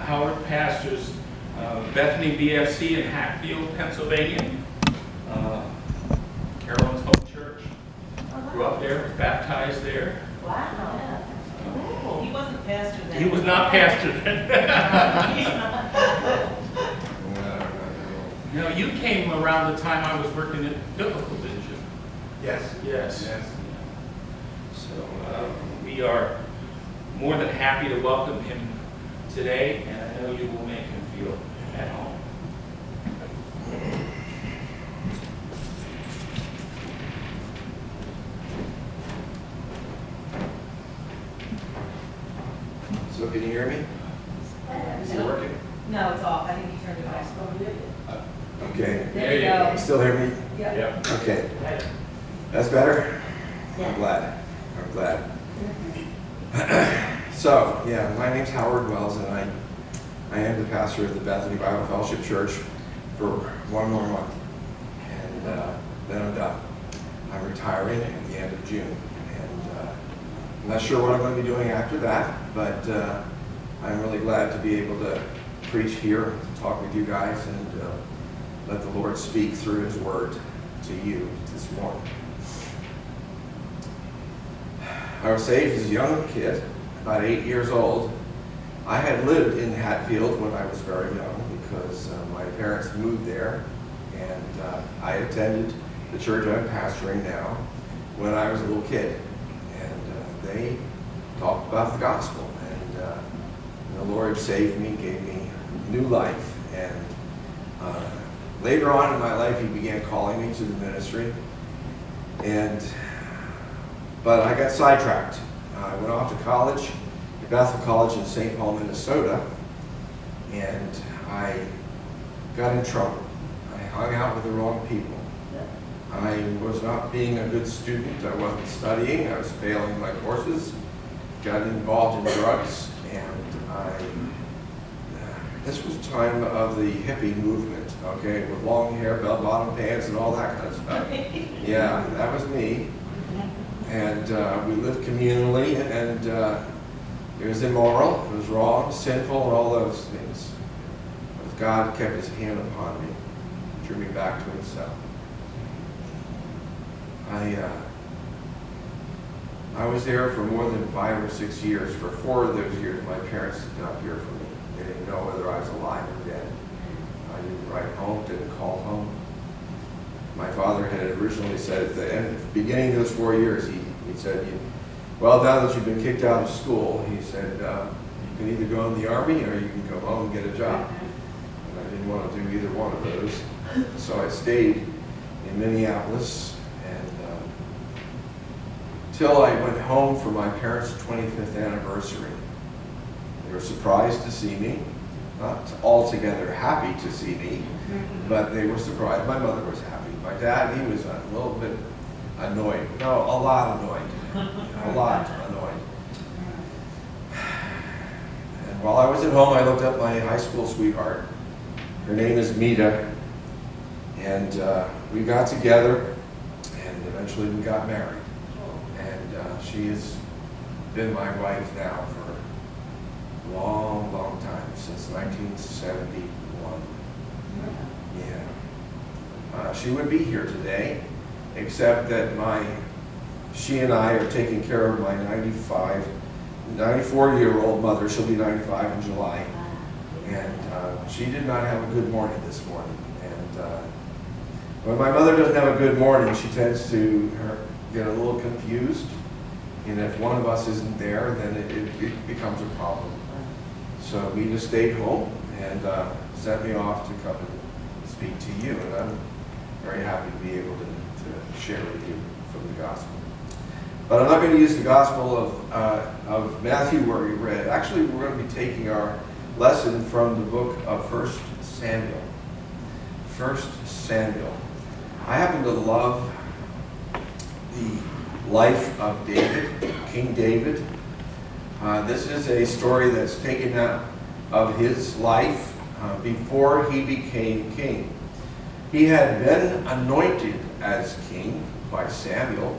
Howard pastors Bethany BFC in Hatfield, Pennsylvania. Carolyn's home church. Grew up there, baptized there. Wow. He wasn't pastor then. He was not pastor then. No, you came around the time I was working at Biblical, didn't you? Yes. Yes. Yes. So we are more than happy to welcome him today, and I know you will make him feel at home. So can you hear me? Is it working? No, it's off. I think he turned it off. Okay. There you go. Still hear me? Yep. Okay. That's better? Yeah. I'm glad. I'm glad. So, yeah, my name's Howard Wells, and I am the pastor of the Bethany Bible Fellowship Church for one more month. And then I'm done. I'm retiring at the end of June. And I'm not sure what I'm going to be doing after that, but I'm really glad to be able to preach here, talk with you guys, and let the Lord speak through His Word to you this morning. I was saved as a young kid, about 8 years old. I had lived in Hatfield when I was very young because my parents moved there, and I attended the church I'm pastoring now when I was a little kid. And they talked about the gospel, and the Lord saved me, gave me new life, and later on in my life He began calling me to the ministry, but I got sidetracked. I went off to college, at Bethel College in St. Paul, Minnesota, and I got in trouble. I hung out with the wrong people. I was not being a good student. I wasn't studying. I was failing my courses. Got involved in drugs, and this was the time of the hippie movement, okay, with long hair, bell-bottom pants, and all that kind of stuff. Yeah, that was me. And we lived communally, and it was immoral, it was wrong, sinful, and all those things. But God kept His hand upon me, drew me back to Himself. I was there for more than 5 or 6 years. For 4 of those years, my parents did not hear from me. They didn't know whether I was alive or dead. I didn't write home, didn't call home. My father had originally said at the beginning of those 4 years, he said, well, now that you've been kicked out of school, he said, you can either go in the Army or you can go home and get a job. And I didn't want to do either one of those. So I stayed in Minneapolis, and till I went home for my parents' 25th anniversary. They were surprised to see me, not altogether happy to see me, but they were surprised. My mother was happy. My dad, he was a little bit annoyed. No, a lot annoyed. A lot annoyed. And while I was at home, I looked up my high school sweetheart. Her name is Mita. And we got together, and eventually we got married. And she has been my wife now for a long, long time, since 1971. Yeah. She would be here today, except that she and I are taking care of my 94-year-old mother. She'll be 95 in July. And she did not have a good morning this morning. And when my mother doesn't have a good morning, she tends to get a little confused. And if one of us isn't there, then it becomes a problem. So Mita stayed home and sent me off to come and speak to you. And I'm very happy to be able to share with you from the gospel. But I'm not going to use the gospel of Matthew where we read. Actually, we're going to be taking our lesson from the book of 1 Samuel. 1 Samuel. I happen to love the life of David, King David. This is a story that's taken out of his life before he became king. He had been anointed as king by Samuel,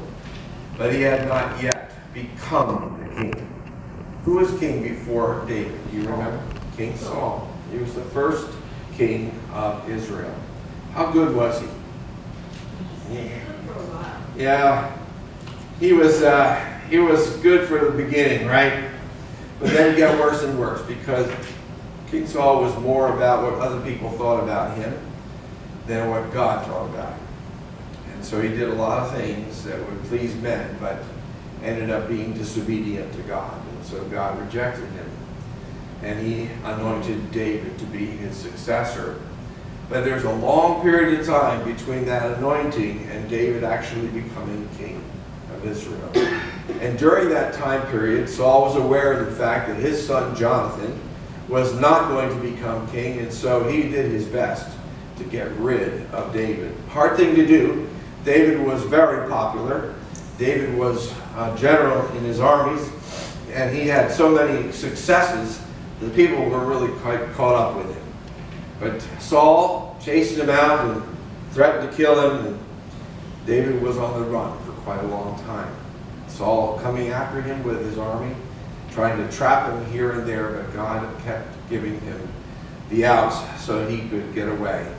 but he had not yet become the king. Who was king before David? Do you remember? King Saul. He was the first king of Israel. How good was he? Yeah, he was good for the beginning, right? But then he got worse and worse because King Saul was more about what other people thought about him than what God thought about him. And so he did a lot of things that would please men, but ended up being disobedient to God. And so God rejected him. And he anointed David to be his successor. But there's a long period of time between that anointing and David actually becoming king of Israel. And during that time period, Saul was aware of the fact that his son Jonathan was not going to become king, and so he did his best to get rid of David. Hard thing to do. David was very popular. David was a general in his armies, and he had so many successes that people were really quite caught up with him. But Saul chased him out and threatened to kill him, and David was on the run for quite a long time. Saul coming after him with his army, trying to trap him here and there, but God kept giving him the outs so he could get away.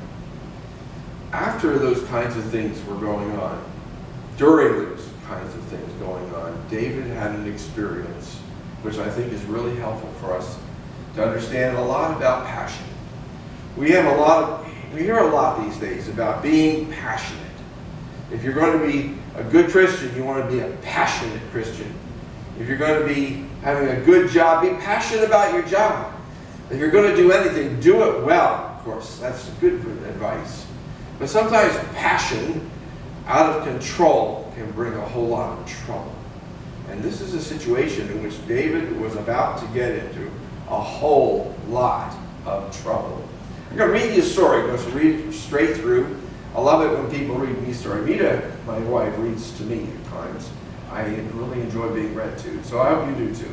After those kinds of things were going on, during those kinds of things going on, David had an experience which I think is really helpful for us to understand a lot about passion. We hear a lot these days about being passionate. If you're going to be a good Christian, you want to be a passionate Christian. If you're going to be having a good job, be passionate about your job. If you're going to do anything, do it well. Of course, that's good advice. But sometimes passion out of control can bring a whole lot of trouble. And this is a situation in which David was about to get into a whole lot of trouble. I'm going to read you a story. I'm going to read straight through. I love it when people read me a story. Rita, my wife, reads to me at times. I really enjoy being read to, so I hope you do too.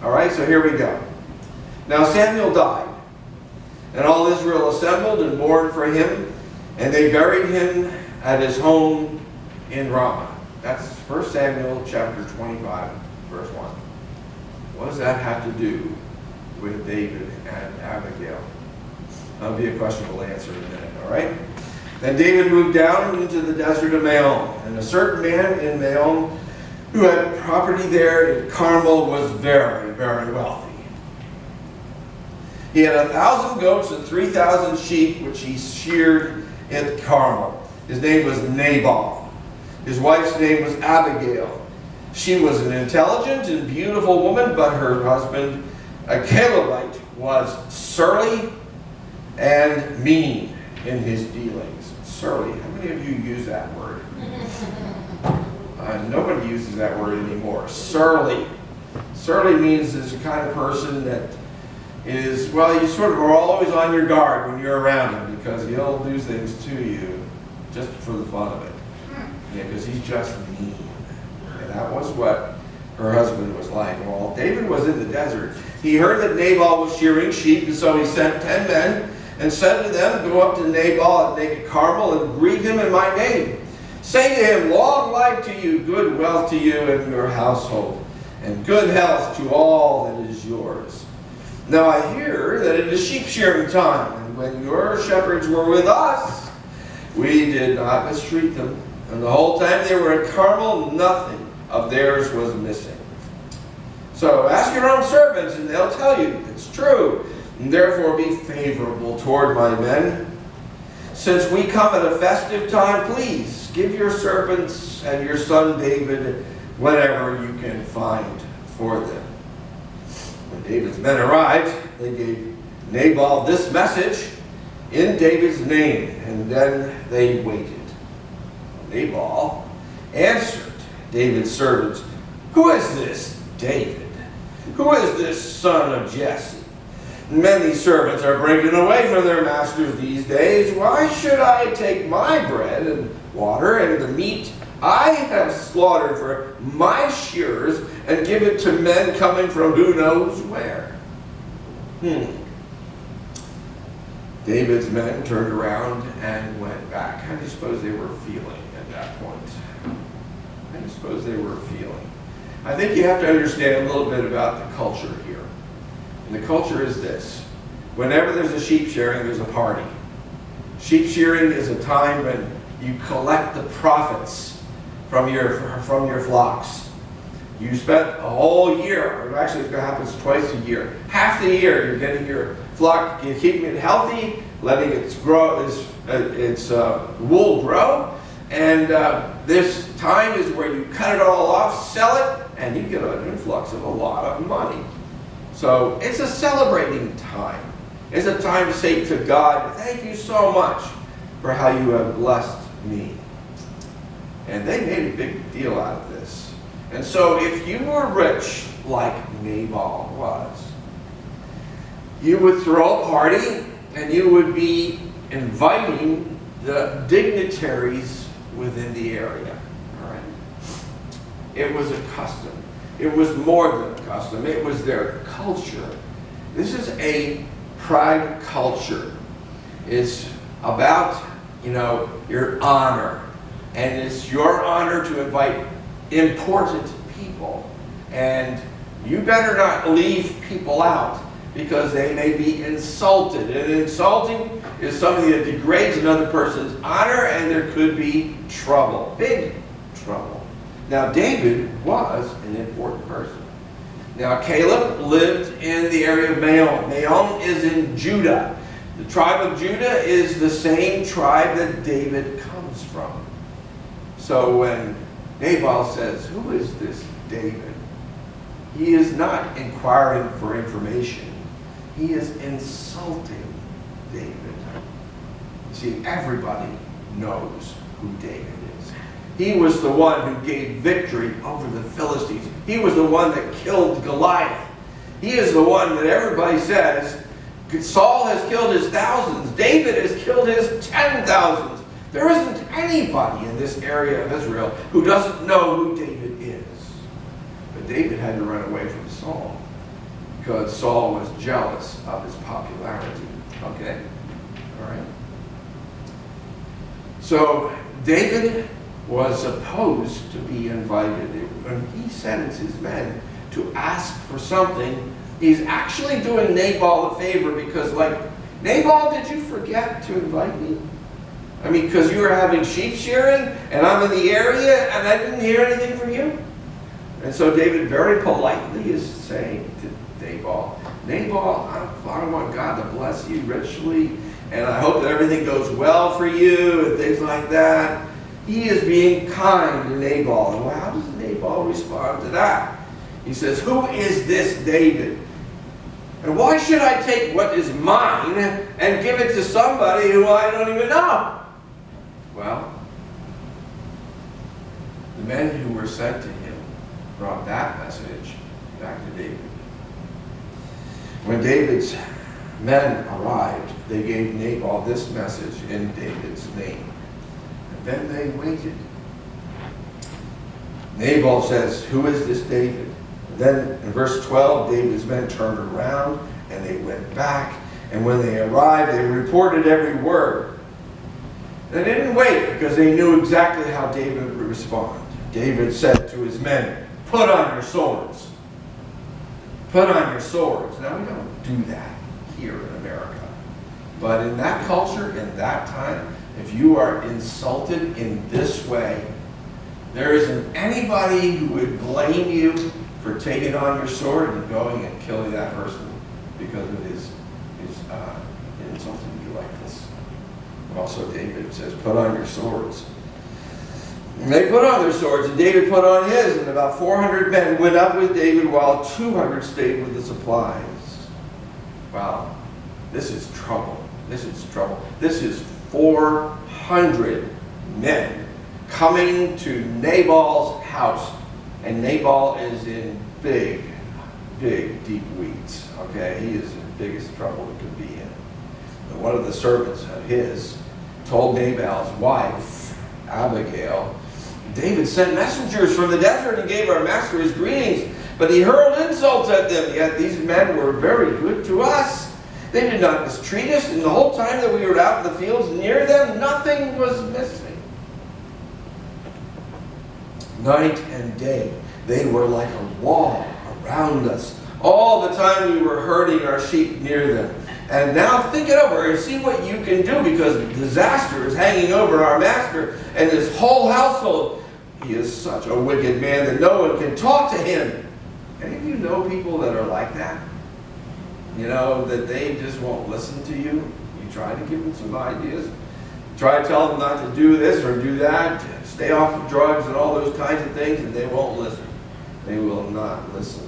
All right, so here we go. Now Samuel died, and all Israel assembled and mourned for him, and they buried him at his home in Ramah. That's 1 Samuel chapter 25, verse 1. What does that have to do with David and Abigail? That'll be a question we'll answer in a minute, all right? Then David moved down into the desert of Maon, and a certain man in Maon who had property there in Carmel was very, very wealthy. He had 1,000 goats and 3,000 sheep, which he sheared at Carmel. His name was Nabal. His wife's name was Abigail. She was an intelligent and beautiful woman, but her husband, a Calebite, was surly and mean in his dealings. Surly. How many of you use that word? Nobody uses that word anymore. Surly. Surly means it's the kind of person that is, well, you sort of are always on your guard when you're around him because he'll do things to you just for the fun of it. Yeah, because he's just mean. And that was what her husband was like. Well, David was in the desert. He heard that Nabal was shearing sheep, and so he sent 10 men and said to them, "Go up to Nabal at naked Carmel and greet him in my name. Say to him, long life to you, good wealth to you and your household, and good health to all that is yours. Now I hear that it is sheep shearing time, and when your shepherds were with us, we did not mistreat them. And the whole time they were at Carmel, nothing of theirs was missing. So ask your own servants, and they'll tell you it's true. And therefore be favorable toward my men. Since we come at a festive time, please give your servants and your son David whatever you can find for them." When David's men arrived, they gave Nabal this message in David's name, and then they waited. Nabal answered David's servants, "Who is this David? Who is this son of Jesse? Many servants are breaking away from their masters these days. Why should I take my bread and water and the meat I have slaughtered for my shearers and give it to men coming from who knows where?" David's men turned around and went back. How do you suppose they were feeling at that point? How do you suppose they were feeling? I think you have to understand a little bit about the culture here. And the culture is this. Whenever there's a sheep shearing, there's a party. Sheep shearing is a time when you collect the profits from your flocks. You spent a whole year, or actually it happens twice a year. Half the year you're getting your flock, you're keeping it healthy, letting it grow, its wool grow, and this time is where you cut it all off, sell it, and you get an influx of a lot of money. So it's a celebrating time. It's a time to say to God, thank you so much for how you have blessed me. And they made a big deal out of this. And so if you were rich like Nabal was, you would throw a party and you would be inviting the dignitaries within the area. All right? It was a custom. It was more than a custom. It was their culture. This is a pride culture. It's about, your honor. And it's your honor to invite important people. And you better not leave people out because they may be insulted. And insulting is something that degrades another person's honor, and there could be trouble, big trouble. Now, David was an important person. Now, Caleb lived in the area of Maon. Maon is in Judah. The tribe of Judah is the same tribe that David comes from. So when Nabal says, who is this David? He is not inquiring for information. He is insulting David. See, everybody knows who David is. He was the one who gave victory over the Philistines. He was the one that killed Goliath. He is the one that everybody says, Saul has killed his thousands. David has killed his 10,000s. There isn't anybody in this area of Israel who doesn't know who David is. But David had to run away from Saul because Saul was jealous of his popularity. Okay? All right? So David was supposed to be invited. When he sends his men to ask for something, he's actually doing Nabal a favor because, like, Nabal, did you forget to invite me? I mean, because you were having sheep shearing and I'm in the area and I didn't hear anything from you? And so David very politely is saying to Nabal, I want God to bless you richly, and I hope that everything goes well for you and things like that. He is being kind to Nabal. And well, how does Nabal respond to that? He says, who is this David? And why should I take what is mine and give it to somebody who I don't even know? Well, the men who were sent to him brought that message back to David. When David's men arrived, they gave Nabal this message in David's name. And then they waited. Nabal says, who is this David? And then in verse 12, David's men turned around and they went back. And when they arrived, they reported every word. They didn't wait because they knew exactly how David would respond. David said to his men, put on your swords. Put on your swords. Now, we don't do that here in America. But in that culture, in that time, if you are insulted in this way, there isn't anybody who would blame you for taking on your sword and going and killing that person because of his insulting you like this. Also, David says, put on your swords. And they put on their swords, and David put on his, and about 400 men went up with David while 200 stayed with the supplies. Wow, this is trouble. This is trouble. This is 400 men coming to Nabal's house, and Nabal is in big, deep weeds. Okay, he is in the biggest trouble he could be in. And one of the servants of his told Nabal's wife, Abigail, David sent messengers from the desert and gave our master his greetings, but he hurled insults at them. Yet these men were very good to us. They did not mistreat us, and the whole time that we were out in the fields near them, nothing was missing. Night and day, they were like a wall around us. All the time we were herding our sheep near them. And now think it over and see what you can do, because disaster is hanging over our master and his whole household. He is such a wicked man that no one can talk to him. Any of you know people that are like that? You know, that they just won't listen to you. You try to give them some ideas. Try to tell them not to do this or do that. Stay off of drugs and all those kinds of things, and they won't listen. They will not listen.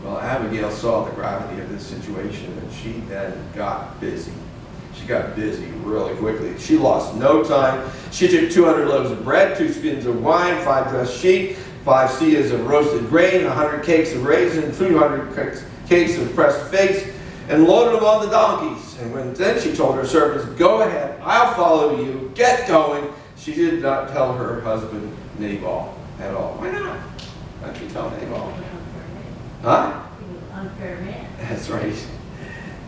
Well, Abigail saw the gravity of this situation, and she then got busy. She got busy really quickly. She lost no time. She took 200 loaves of bread, 2 skins of wine, 5 dressed sheep, 5 seahs of roasted grain, 100 cakes of raisins, 300 cakes of pressed figs, and loaded them on the donkeys. And then she told her servants, "Go ahead, I'll follow you, get going." She did not tell her husband Nabal at all. Why not? Why don't you tell Nabal? Huh? He was an unfair man. That's right.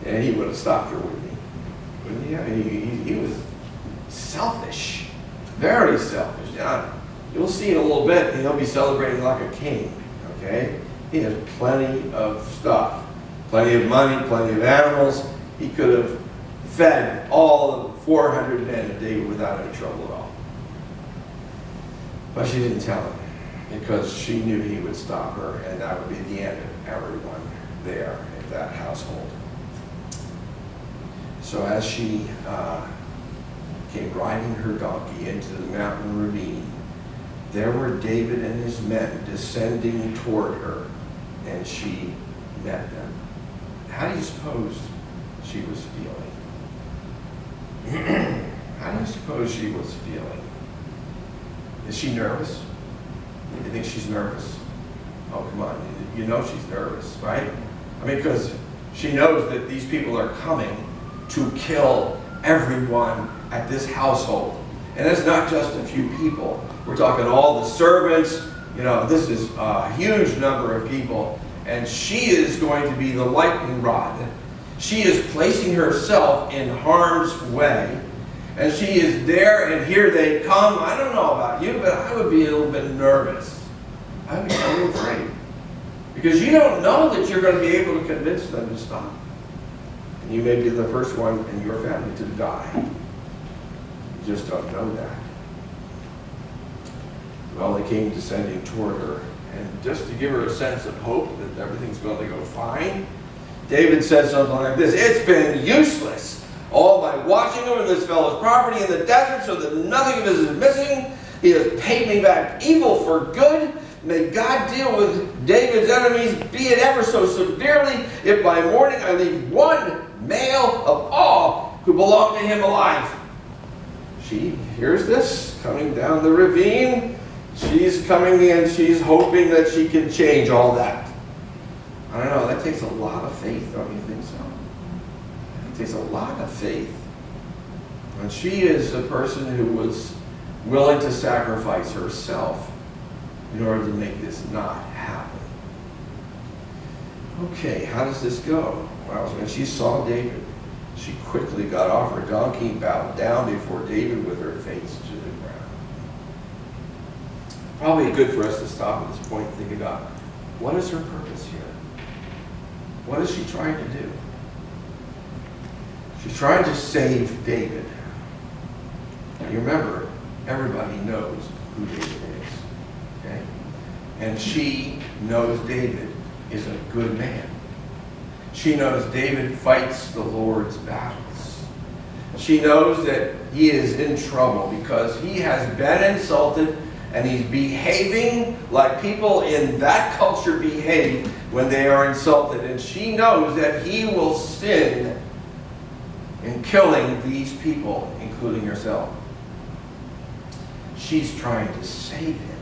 And he would have stopped her, wouldn't he? Wouldn't he? I mean, he was selfish. Very selfish. Now, you'll see in a little bit, he'll be celebrating like a king. Okay? He has plenty of stuff. Plenty of money, plenty of animals. He could have fed all of the 400 men a day without any trouble at all. But she didn't tell him, because she knew he would stop her, and that would be the end of everyone there in that household. So as she came riding her donkey into the mountain ravine, there were David and his men descending toward her, and she met them. How do you suppose she was feeling? How do you suppose she was feeling? Is she nervous? Do you think she's nervous? Oh, come on. You know she's nervous, right? I mean, because she knows that these people are coming to kill everyone at this household. And it's not just a few people. We're talking all the servants. You know, this is a huge number of people. And she is going to be the lightning rod. She is placing herself in harm's way. And she is there, and here they come. I don't know about you, but I would be a little bit nervous. I would be a little afraid. Because you don't know that you're going to be able to convince them to stop. And you may be the first one in your family to die. You just don't know that. Well, they came descending toward her. And just to give her a sense of hope that everything's going to go fine, David said something like this: "It's been useless, all my watching over this fellow's property in the desert, so that nothing of his is missing. He has paid me back evil for good. May God deal with David's enemies, be it ever so severely, if by morning I leave one male of all who belong to him alive." She hears this coming down the ravine. She's coming in, she's hoping that she can change all that. I don't know, that takes a lot of faith, don't you think so? It takes a lot of faith. And she is a person who was willing to sacrifice herself in order to make this not happen. Okay, how does this go? Well, when she saw David, she quickly got off her donkey, bowed down before David with her face to the ground. Probably good for us to stop at this point and think about, what is her purpose here? What is she trying to do? She's trying to save David. Now, you remember, everybody knows who David is. Okay? And she knows David is a good man. She knows David fights the Lord's battles. She knows that he is in trouble because he has been insulted, and he's behaving like people in that culture behave when they are insulted. And she knows that he will sin in killing these people, including herself. She's trying to save him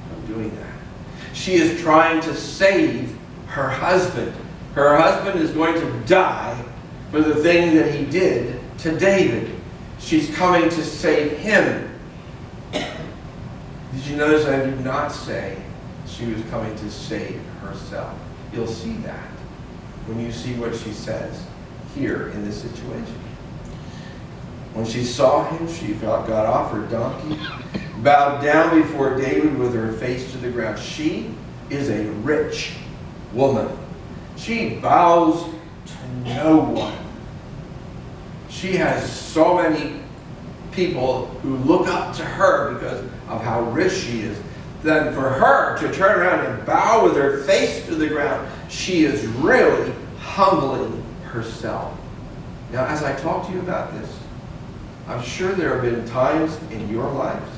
from doing that. She is trying to save her husband. Her husband is going to die for the thing that he did to David. She's coming to save him. Did you notice I did not say she was coming to save herself? You'll see that when you see what she says here in this situation. When she saw him, she got off her donkey, bowed down before David with her face to the ground. She is a rich woman. She bows to no no one. She has so many people who look up to her because of how rich she is. Then for her to turn around and bow with her face to the ground, she is really humbling herself. Now, as I talk to you about this, I'm sure there have been times in your lives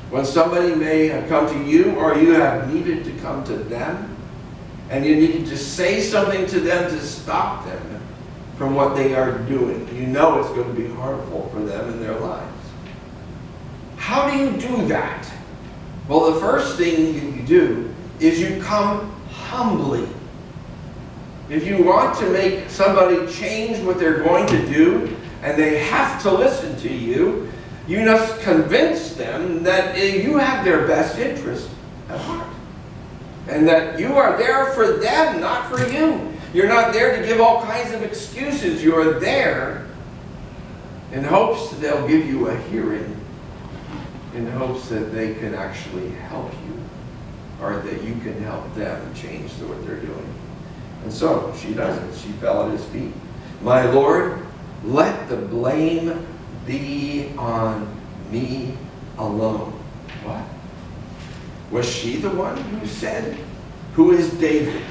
when somebody may have come to you, or you have needed to come to them, and you need to say something to them to stop them from what they are doing. You know it's going to be harmful for them in their lives. How do you do that? Well, the first thing you do is you come humbly. If you want to make somebody change what they're going to do, and they have to listen to you, you must convince them that you have their best interest at heart. And that you are there for them, not for you. You're not there to give all kinds of excuses. You are there in hopes that they'll give you a hearing, in hopes that they can actually help you, or that you can help them change what they're doing. And so she does it. She fell at his feet. My Lord, let the blame be on me alone. What? Was she the one who said, "Who is David?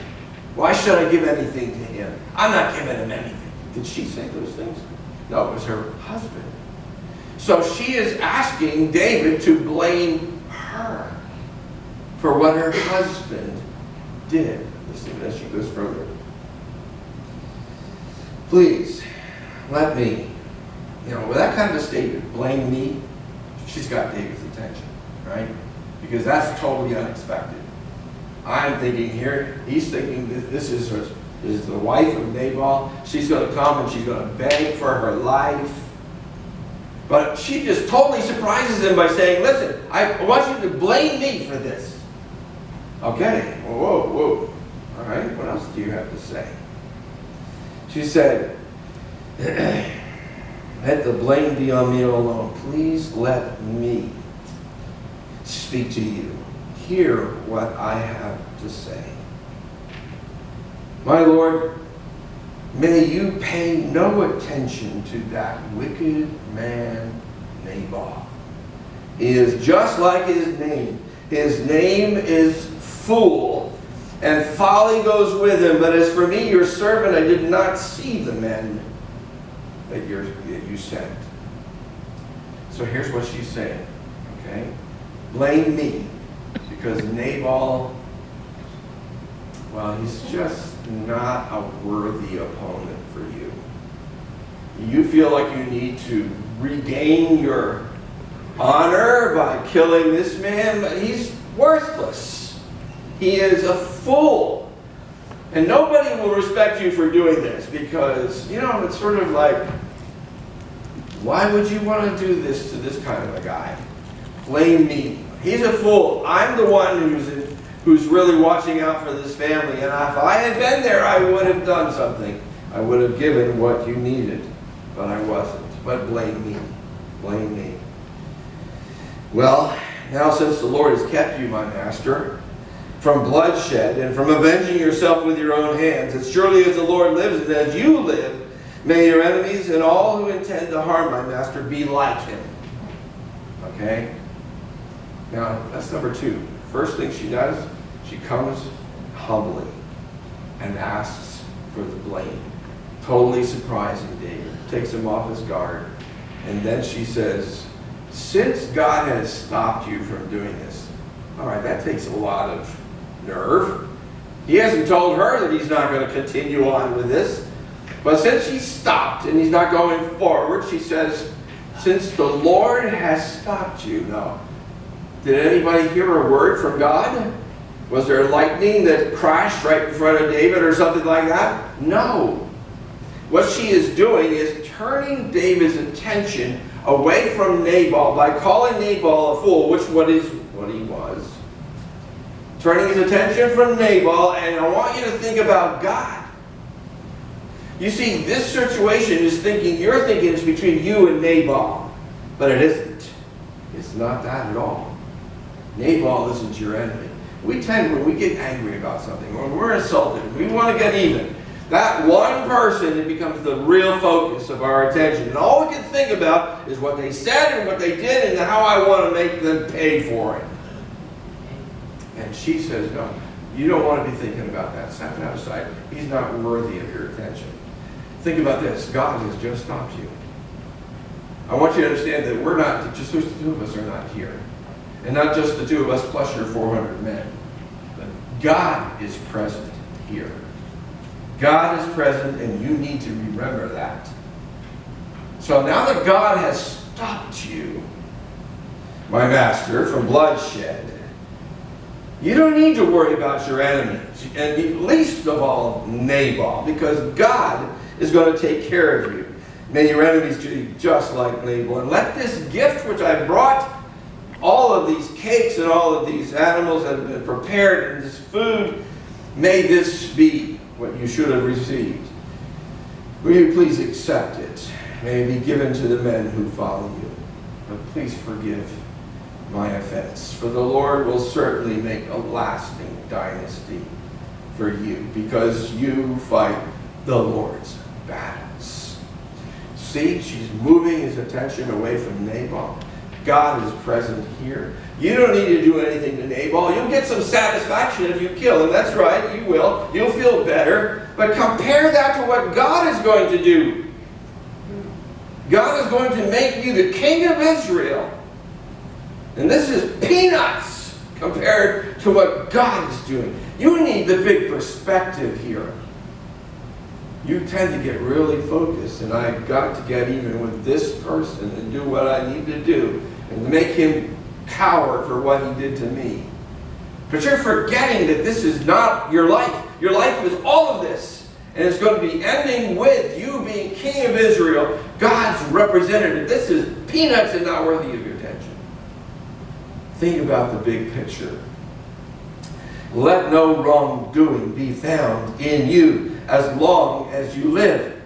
Why should I give anything to him? I'm not giving him anything." Did she say those things? No, it was her husband. So she is asking David to blame her for what her husband did. Listen as she goes further. Please, let me, with that kind of a statement, blame me, she's got David's attention, right? Because that's totally unexpected. I'm thinking here, he's thinking that this is the wife of Nabal. She's going to come and she's going to beg for her life. But she just totally surprises him by saying, listen, I want you to blame me for this. Okay, whoa. All right, what else do you have to say? She said, let the blame be on me alone. Please let me speak to you. Hear what I have to say. My Lord, may you pay no attention to that wicked man Nabal. He is just like his name. His name is Fool, and folly goes with him. But as for me, your servant, I did not see the men that you sent. So here's what she's saying, okay? Blame me, because Nabal, well, he's just not a worthy opponent for you. You feel like you need to regain your honor by killing this man, but he's worthless. He is a fool. And nobody will respect you for doing this because, it's sort of like, why would you want to do this to this kind of a guy? Blame me. He's a fool. I'm the one who's really watching out for this family. And if I had been there, I would have done something. I would have given what you needed. But I wasn't. But blame me. Blame me. Well, now since the Lord has kept you, my master, from bloodshed and from avenging yourself with your own hands, as surely as the Lord lives and as you live, may your enemies and all who intend to harm my master be like him. Okay? Now, that's number two. First thing she does, she comes humbly and asks for the blame. Totally surprising David. Takes him off his guard. And then she says, since God has stopped you from doing this, all right, that takes a lot of nerve. He hasn't told her that he's not going to continue on with this. But since he stopped and he's not going forward, she says, since the Lord has stopped you. Now, did anybody hear a word from God? Was there lightning that crashed right in front of David or something like that? No. What she is doing is turning David's attention away from Nabal by calling Nabal a fool, which what he was. Turning his attention from Nabal, and I want you to think about God. You see, this situation is you're thinking it's between you and Nabal, but it isn't. It's not that at all. Nabal isn't your enemy. We tend, when we get angry about something, when we're insulted, we want to get even. That one person, it becomes the real focus of our attention. And all we can think about is what they said and what they did and how I want to make them pay for it. And she says, no, you don't want to be thinking about that. Set that aside. He's not worthy of your attention. Think about this. God has just stopped you. I want you to understand that we're not, just the two of us are not here. And not just the two of us plus your 400 men. But God is present here. God is present, and you need to remember that. So now that God has stopped you, my master, from bloodshed, you don't need to worry about your enemies, and least of all Nabal, because God is going to take care of you. May your enemies be just like Nabal. And let this gift which I brought, all of these cakes and all of these animals that have been prepared, and this food, may this be what you should have received. Will you please accept it? May it be given to the men who follow you. But please forgive my offense, for the Lord will certainly make a lasting dynasty for you, because you fight the Lord's battles. See, she's moving his attention away from Nabal. God is present here. You don't need to do anything to Nabal. You'll get some satisfaction if you kill him. That's right, you will. You'll feel better. But compare that to what God is going to do. God is going to make you the king of Israel. And this is peanuts compared to what God is doing. You need the big perspective here. You tend to get really focused, and I've got to get even with this person and do what I need to do and make him cower for what he did to me. But you're forgetting that this is not your life. Your life is all of this. And it's going to be ending with you being king of Israel, God's representative. This is peanuts and not worthy of your attention. Think about the big picture. Let no wrongdoing be found in you as long as you live.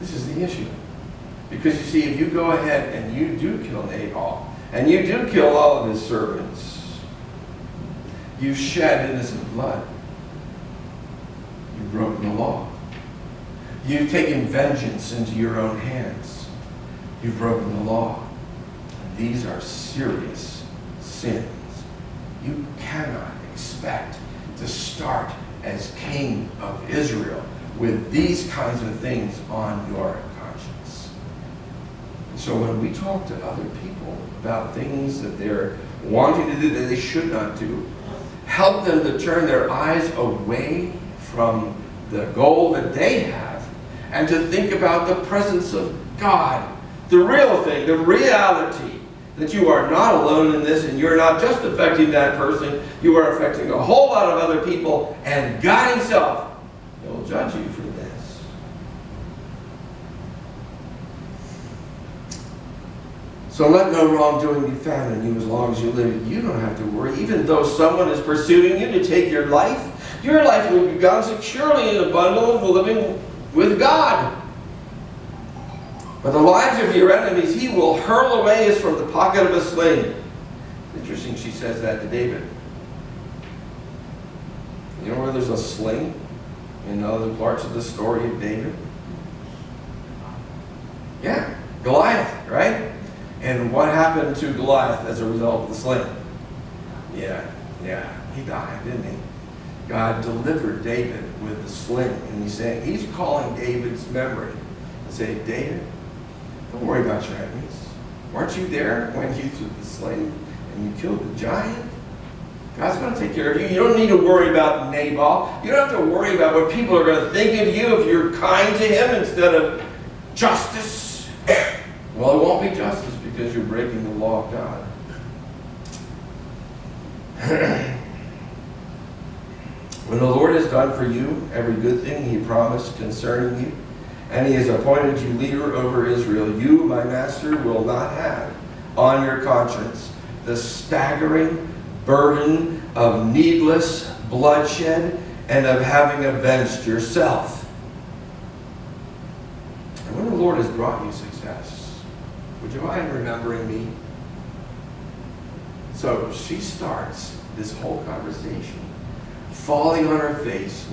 This is the issue. Because you see, if you go ahead and you do kill Nabal, and you do kill all of his servants, you shed innocent blood. You've broken the law. You've taken vengeance into your own hands. You've broken the law. And these are serious sins. You cannot expect to start as king of Israel with these kinds of things on your conscience. So when we talk to other people about things that they're wanting to do that they should not do, help them to turn their eyes away from the goal that they have and to think about the presence of God, the real thing, the reality that you are not alone in this, and you're not just affecting that person, you are affecting a whole lot of other people, and God himself will judge you for this. So let no wrongdoing be found in you as long as you live. You don't have to worry. Even though someone is pursuing you to take your life will be gone securely in the bundle of living with God. But the lives of your enemies he will hurl away as from the pocket of a sling. Interesting she says that to David. You know where there's a sling in other parts of the story of David? Yeah, Goliath, right? And what happened to Goliath as a result of the sling? Yeah, he died, didn't he? God delivered David with the sling. And he's calling David's memory and saying, David, don't worry about your enemies. Weren't you there when you took the sling and you killed the giant? God's going to take care of you. You don't need to worry about Nabal. You don't have to worry about what people are going to think of you if you're kind to him instead of justice. Well, it won't be justice because you're breaking the law of God. When the Lord has done for you every good thing he promised concerning you, and he has appointed you leader over Israel, you, my master, will not have on your conscience the staggering burden of needless bloodshed and of having avenged yourself. And when the Lord has brought you success, would you mind remembering me? So she starts this whole conversation falling on her face,